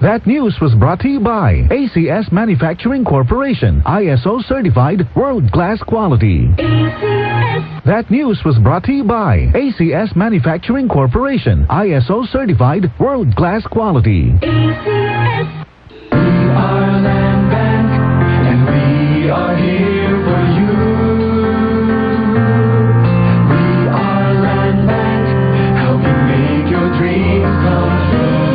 That news was brought to you by ACS Manufacturing Corporation, ISO certified world-class quality. ACS. That news was brought to you by ACS Manufacturing Corporation, ISO certified world-class quality. ACS. We are Land Bank, and we are here for you. We are Land Bank, helping make your dreams come true.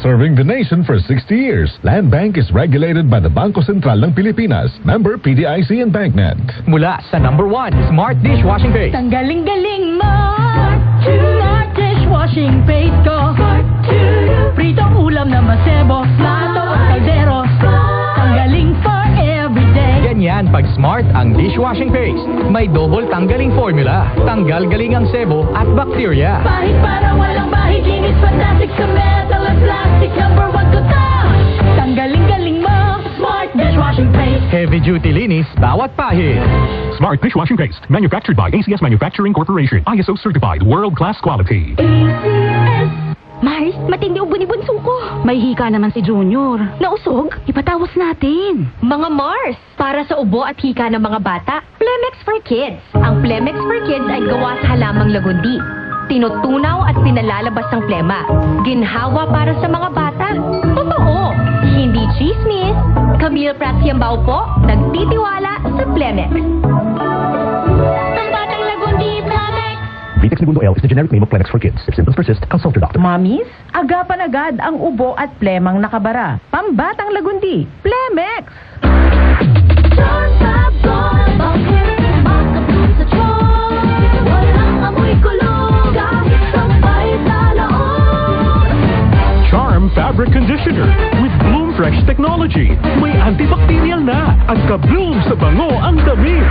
Serving the nation for 60 years, Land Bank is regulated by the Bangko Sentral ng Pilipinas, member PDIC and BancNet. Mula sa number 1, Smart Dishwashing Paste. Ang galing-galing mo! Smart Dishwashing Paste ko. Pritong ulam na masebo, plato at kaldero. Tanggaling for everyday. Ganyan pag Smart ang dishwashing paste. May double tanggaling formula. Tanggal galing ang sebo at bacteria. Bahid para walang bahid, linis fantastic sa metal at plastic. Number 1 ko to. Tanggaling-galing mo, Smart Dishwashing Paste. Heavy duty linis, bawat pahid. Smart Dishwashing Paste, manufactured by ACS Manufacturing Corporation, ISO certified, world-class quality. ACS. Mars, matindi ubo ni bunso ko. May hika naman si Junior. Nausog? Ipatawas natin. Mga Mars, para sa ubo at hika ng mga bata, Plemex for Kids. Ang Plemex for Kids ay gawa sa halamang lagundi. Tinutunaw at pinalalabas ng plema. Ginhawa para sa mga bata. Totoo! Hindi chismis. Camille Pratsiambao po, nagtitiwala sa Plemex. Ang batang lagundi, Plemex! Vitex Segundo L is the generic name of Plemex for kids. If symptoms persist, consult your doctor. Mommies, agapan agad ang ubo at plemang nakabara. Pambatang lagundi, Plemex! Charm Fabric Conditioner with Bloom Fresh technology. May antibacterial na at ka-bloom sa bango ang damit.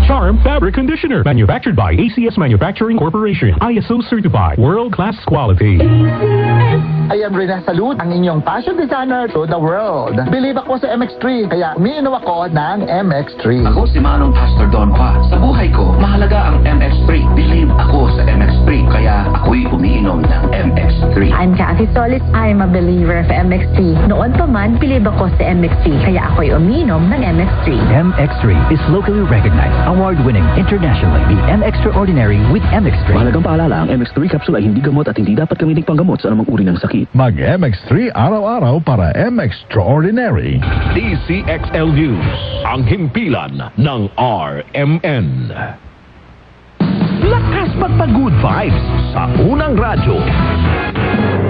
Charm Fabric Conditioner, manufactured by ACS Manufacturing Corporation, ISO certified, world-class quality. I am Rina Salud, ang inyong fashion designer to the world. Believe ako sa MX3, kaya umiinom ako ng MX3. Ako si Manong Pastor Don Pa. Sa buhay ko, mahalaga ang MX3. Believe ako sa MX3, kaya ako'y umiinom ng MX3. I'm Kathy Solis. I'm a believer of MX3. Noon pa man, believe ako sa MX3, kaya ako'y umiinom ng MX3. MX3 is locally recognized, award-winning internationally. The MX-Extraordinary with MX3. Mahalagang paalala, ang MX3 capsule ay hindi gamot at hindi dapat gamitin panggamot sa anumang uri ng sakit. Mag MX3 araw-araw para MX-Extraordinary. DCXL News, ang himpilan ng RMN. Lakas magpa-good vibes sa unang radyo.